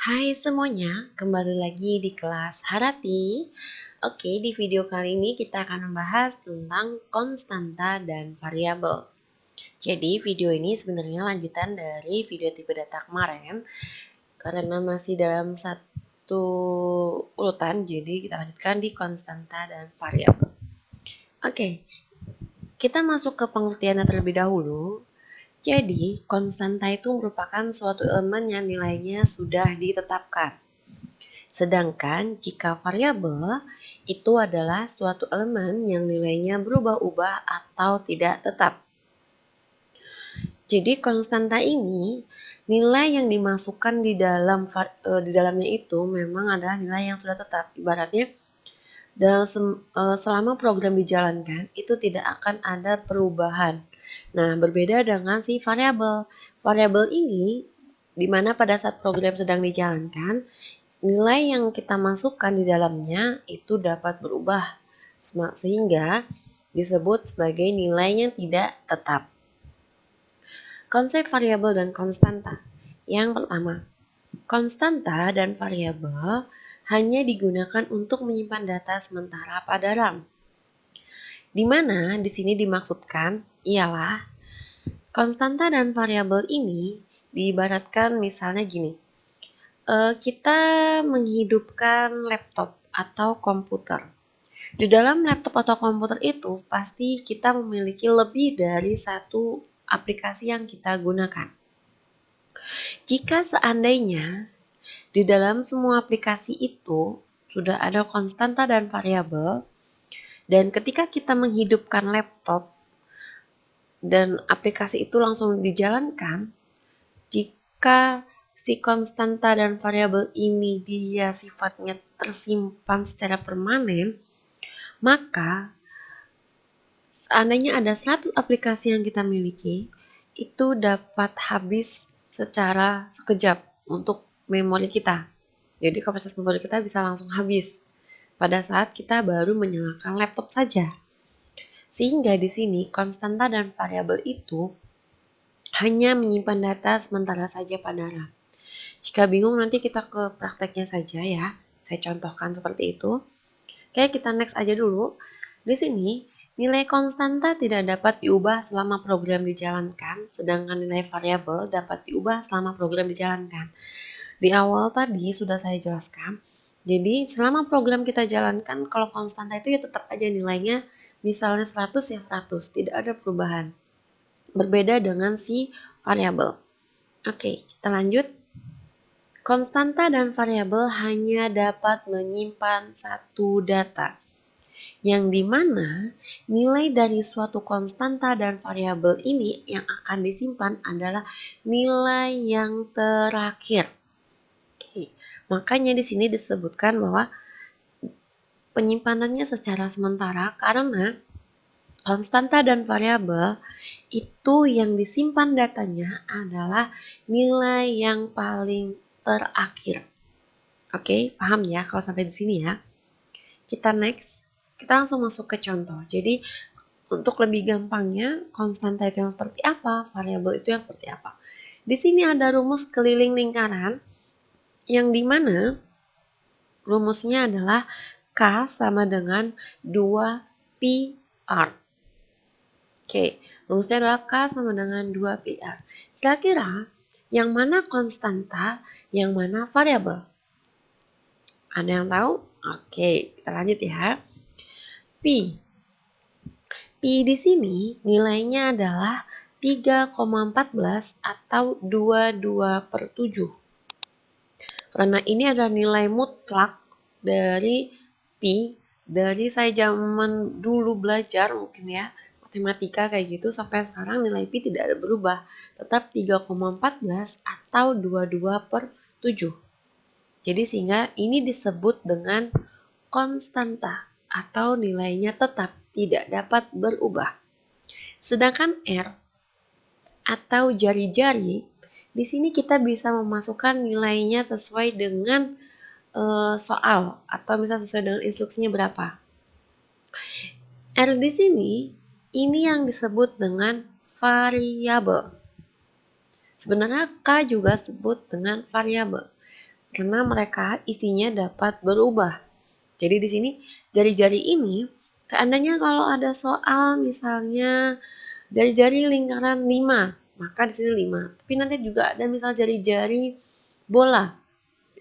Hai semuanya, kembali lagi di kelas Harati. Oke, di video kali ini kita akan membahas tentang konstanta dan variabel. Jadi video ini sebenarnya lanjutan dari video tipe data kemarin. Karena masih dalam satu urutan, jadi kita lanjutkan di konstanta dan variabel. Oke, kita masuk ke pengertiannya terlebih dahulu. Jadi, konstanta itu merupakan suatu elemen yang nilainya sudah ditetapkan. Sedangkan jika variabel itu adalah suatu elemen yang nilainya berubah-ubah atau tidak tetap. Jadi konstanta ini nilai yang dimasukkan di dalamnya itu memang adalah nilai yang sudah tetap. Ibaratnya selama program dijalankan itu tidak akan ada perubahan. Nah, berbeda dengan si variabel. Variabel ini di mana pada saat program sedang dijalankan nilai yang kita masukkan di dalamnya itu dapat berubah sehingga disebut sebagai nilai yang tidak tetap. Konsep variabel dan konstanta. Yang pertama, konstanta dan variabel hanya digunakan untuk menyimpan data sementara pada RAM. Di mana di sini dimaksudkan ialah konstanta dan variabel ini diibaratkan misalnya gini. Kita menghidupkan laptop atau komputer. Di dalam laptop atau komputer itu pasti kita memiliki lebih dari satu aplikasi yang kita gunakan. Jika seandainya di dalam semua aplikasi itu sudah ada konstanta dan variabel, dan ketika kita menghidupkan laptop dan aplikasi itu langsung dijalankan, jika si konstanta dan variabel ini dia sifatnya tersimpan secara permanen, maka seandainya ada 100 aplikasi yang kita miliki, itu dapat habis secara sekejap untuk memori kita. Jadi kapasitas memori kita bisa langsung habis pada saat kita baru menyalakan laptop saja. Sehingga di sini konstanta dan variabel itu hanya menyimpan data sementara saja pada RAM. Jika bingung nanti kita ke prakteknya saja ya. Saya contohkan seperti itu. Oke, kita next aja dulu. Di sini nilai konstanta tidak dapat diubah selama program dijalankan, sedangkan nilai variabel dapat diubah selama program dijalankan. Di awal tadi sudah saya jelaskan. Jadi selama program kita jalankan, kalau konstanta itu ya tetap aja nilainya, misalnya 100 ya 100, tidak ada perubahan. Berbeda dengan si variabel. Oke, kita lanjut. Konstanta dan variabel hanya dapat menyimpan satu data, yang dimana nilai dari suatu konstanta dan variabel ini yang akan disimpan adalah nilai yang terakhir. Oke, makanya di sini disebutkan bahwa penyimpanannya secara sementara karena konstanta dan variabel itu yang disimpan datanya adalah nilai yang paling terakhir. Oke, paham ya kalau sampai di sini ya. Kita next. Kita langsung masuk ke contoh. Jadi untuk lebih gampangnya, konstanta itu yang seperti apa, variabel itu yang seperti apa. Di sini ada rumus keliling lingkaran yang dimana rumusnya adalah K sama dengan 2pi R. Oke, rumusnya adalah K sama dengan 2pi R. Kira-kira yang mana konstanta, yang mana variabel? Ada yang tahu? Oke, kita lanjut ya. Pi. Pi di sini nilainya adalah 3,14 atau 22/7. Karena ini adalah nilai mutlak dari Pi, dari saya zaman dulu belajar mungkin ya, matematika kayak gitu sampai sekarang nilai Pi tidak ada berubah. Tetap 3,14 atau 22/7. Jadi sehingga ini disebut dengan konstanta atau nilainya tetap tidak dapat berubah. Sedangkan R atau jari-jari, di sini kita bisa memasukkan nilainya sesuai dengan soal atau misalnya sesuai dengan instruksinya berapa. R di sini ini yang disebut dengan variabel. Sebenarnya K juga disebut dengan variabel. karena mereka isinya dapat berubah. Jadi di sini jari-jari ini, seandainya kalau ada soal misalnya jari-jari lingkaran 5, maka di sini 5. Tapi nanti juga ada misal jari-jari bola.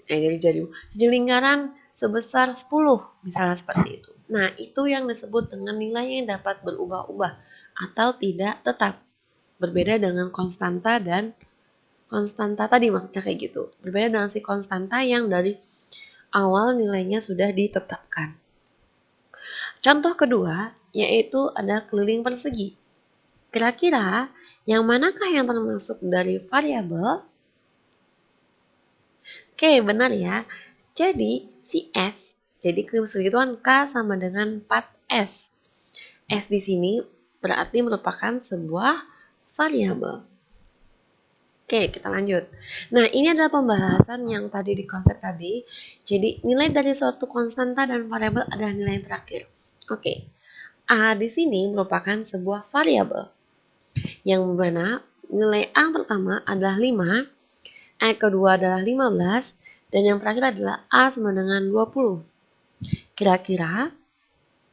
Jari-jari di lingkaran sebesar 10, misalnya seperti itu. Nah, itu yang disebut dengan nilai yang dapat berubah-ubah atau tidak tetap. Berbeda dengan konstanta dan konstanta tadi, maksudnya kayak gitu. Berbeda dengan si konstanta yang dari awal nilainya sudah ditetapkan. Contoh kedua yaitu ada keliling persegi. Kira-kira yang manakah yang termasuk dari variabel? Oke, benar ya. Jadi si S, jadi keliling persegi itu kan K sama dengan 4S. S di sini berarti merupakan sebuah variabel. Oke, kita lanjut. Nah, ini adalah pembahasan yang tadi di konsep tadi. Jadi, nilai dari suatu konstanta dan variabel adalah nilai yang terakhir. Oke. A di sini merupakan sebuah variabel. Yang mana nilai A pertama adalah 5, A kedua adalah 15, dan yang terakhir adalah A sama dengan 20. Kira-kira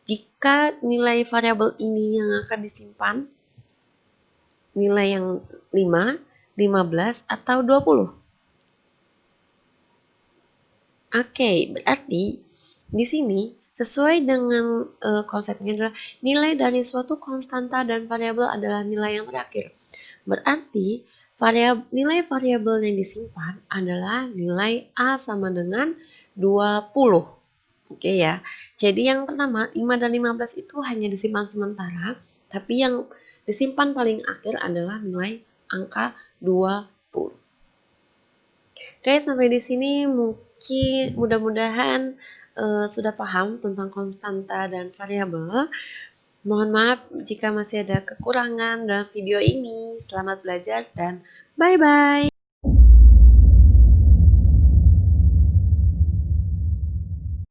jika nilai variabel ini yang akan disimpan, nilai yang 5, 15, atau 20? Oke, berarti di sini sesuai dengan konsepnya adalah nilai dari suatu konstanta dan variabel adalah nilai yang terakhir. Berarti nilai variabel yang disimpan adalah nilai A sama dengan 20. Oke ya. Jadi yang pertama 5 dan 15 itu hanya disimpan sementara, tapi yang disimpan paling akhir adalah nilai angka 20. Oke, sampai di sini mungkin mudah-mudahan sudah paham tentang konstanta dan variabel. Mohon maaf jika masih ada kekurangan dalam video ini. Selamat belajar dan bye-bye.